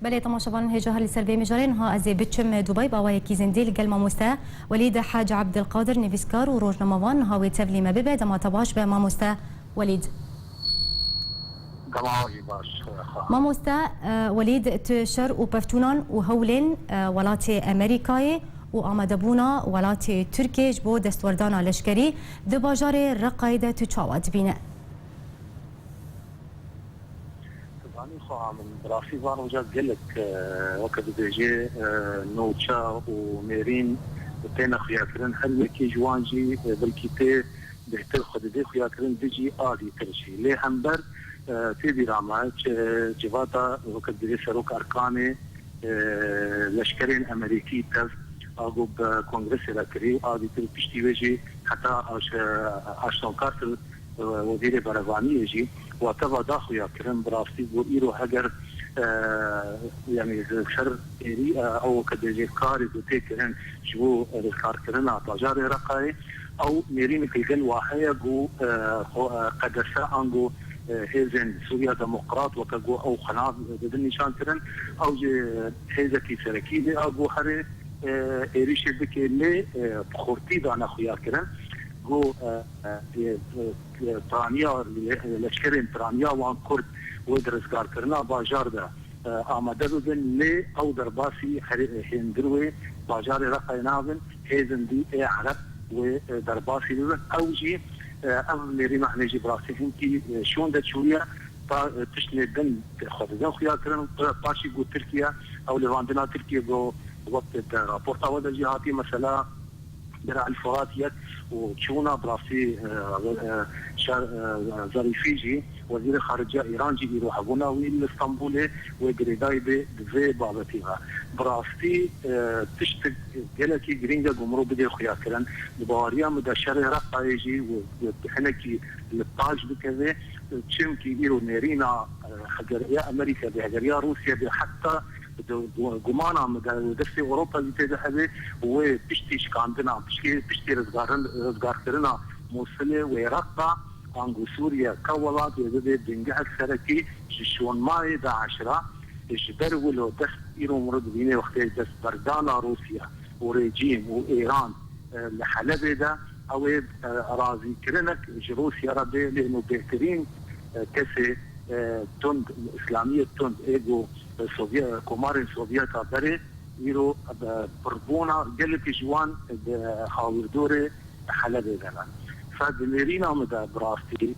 بله تماشاوان هجاهر لسربي مجارين ها از بچم دبي باوای کی زندیل گل ماموسته ولید حاج عبد القادر نویسکار و روزنامه‌وان ها تبلی ما ببه دما تباش به ماموسته ولید ماموسته ولید تشر و پفتونان و هولین ولات امریکای و آمدبونا ولات ترکیه جبو دستوردان لشکری د باجار رقایده تچاوت بینه من براسي فان وجا قال لك وقت بيجي نوتشا وميرين بين خياكرن هل كي جوانجي بالكيتي بهتر خددي خياكرن ديجي ادي ترشي ليه همبر تبي رامات جواتا وقت بيجي سروك اركاني لشكرين امريكي تف اغوب كونغرس الاكري ادي تربشتي ويجي حتى اشتون كارتر وزير برغاني يجي وتبع داخل يا كرم براسي وإيرو هجر يعني شر إيري أو كدجي كاري وتكرن جو الكار كرنا تجاري رقاي أو ميرين في الجن واحية جو قدسة أنجو هيزن سوريا ديمقراط وكجو أو خناف بدن نشان كرن أو هيزة كي سركيدي أو هري إيري شبك اللي بخورتي دانا خويا كرن جو ترانيا لشكرين ترانيا وان كرد ودرسكار كرنا باجار ده آمده ببن لي او درباسي هندروي باجار رقاينابن هيزن دي اي عرب ودرباسي ببن او جي ام ميري معنيجي براسي هنكي شون ده شوية تشني دن خفزان خيار كرن باشي جو تركيا او لواندنا تركيا جو وقت رابورتا ودا جهاتي مثلا درع الفراتيات وتشونا براسي ظريفيجي وزير الخارجيه ايرانجي يروح ابونا وين اسطنبول وجريداي بزي بابتيها براسي تشتك جلكي جرينجا جمرو بدي خويا كلام بواريا مدى شر رقايجي وحنكي الطاج بكذا تشمكي ايرو نيرينا حجريه امريكا بحجريه روسيا حتى جمانا مدرسة أوروبا بتذهب وبشتيش عندنا بشتي رزقار كرنا موصلة ويرقى عن سوريا كولات ويبدأ بنجح سركي شون ماي دا 10 إجبر ولو دست إيرو مرد بينه وقت دست بردانا روسيا وريجيم وإيران لحلب ده أو أراضي كرنك روسيا ربي لأنه بهترين كسي تند إسلامية تند إيجو السوفيت كومار السوفيت بري يرو بربونا قلت جوان حاول دوري حلب زمان فدميرينا مدى براستي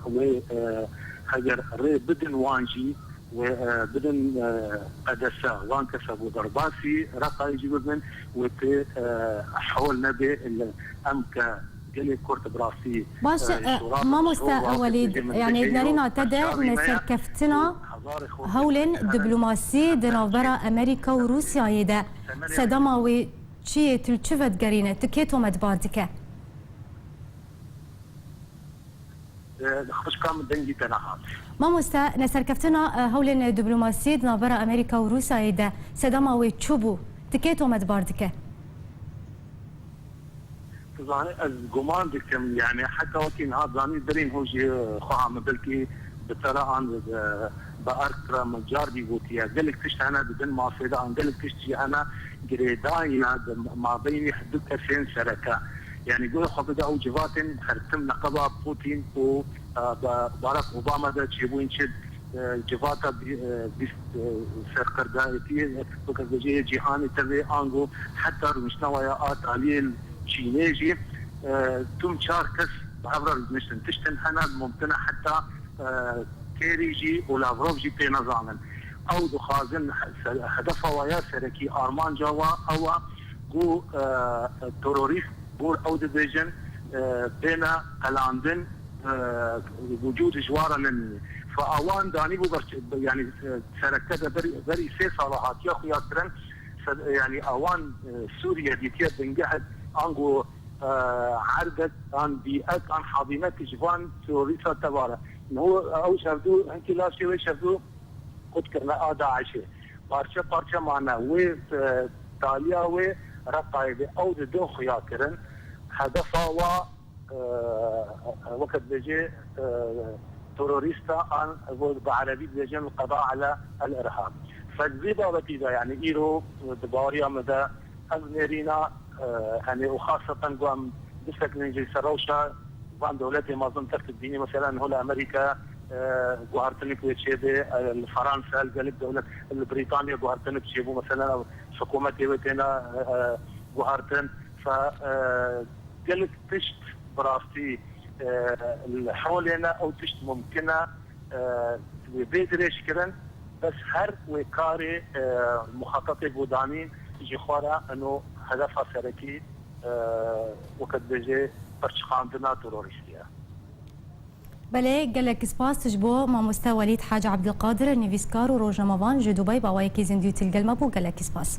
و هجر ري بدن وانجي وبدن قدسة وان كسبوا ضرباسي رقا يجي بدن وت حول نبي الامكا باش ما مستاء وليد يعني دنارينا تدا نسر كفتنا هولن دبلوماسي دنابرا امريكا وروسيا يدا سدماوي شي تلشفت قرينه تكيتو مدبادك خش كام دنجي تنها ما مستاء نسر كفتنا هولن دبلوماسي دنابرا امريكا وروسيا يدا سدماوي تشوبو تكيتو مدبادك الجمان دكتم يعني حتى وكين هذا زاني درين هو جي خام بلكي بترى عن بأركرا مجار دي بوتيا قالك تشت أنا بدن ما فيدا عن قالك تشتي أنا جريداينا ما بيني حدود 2000 شركة يعني قول خبدا أو جوات خرتم نقبة بوتين و باراك أوباما ده تجيبون شد جواتا بيست سرقر دايتي بكذا جهاني تبي أنجو حتى رمشنا ويا آت عليه تشينيجي تم شاركس بعبر المشتن تشتن هنا ممكن حتى كيريجي ولافروف جي بينا زامن او دخازن هدفها ويا سركي ارمان جوا او جو توروريست بور او ديفيجن بين قلاندن وجود جوارا من فاوان داني بو يعني سركته بري سي صلاحات يا خويا كرن يعني اوان سوريا ديتيا بنجحت انجو عرضت عن بيئات عن حاضنات جوان توريسا تبارا هو او شردو انت لا شيء شردو قد كنا داعش بارشا معنا و تاليا و رقايب او دو خياكرن هدفها و وقت بيجي توروريستا عن بعربي بيجن القضاء على الارهاب. فالزيبا وكذا يعني ايرو دباريا مدى ازميرينا يعني وخاصه قام بسك نجي سروشا وان دولتي ما ظن ترك الديني مثلا هنا امريكا جوهرتنك ويتشيبي فرنسا القلب دولة بريطانيا جوهرتنك تشيبو مثلا حكومتي وتنا جوهرتن فقلت تشت براستي حولنا او تشت ممكنه بيدريش كرن بس هر وكاري مخططي بودانين يجي خورا انه هدفها سركي وقت بيجي برشخاندنا توروريستيا. بله گلک سپاس تجبو مامۆستا ولید حاج عبدالقادر نویسکار و ڕۆژنامەوان ji Dubai باوایەکی زیندوی تلگەلمە بوو گەلک سپاس.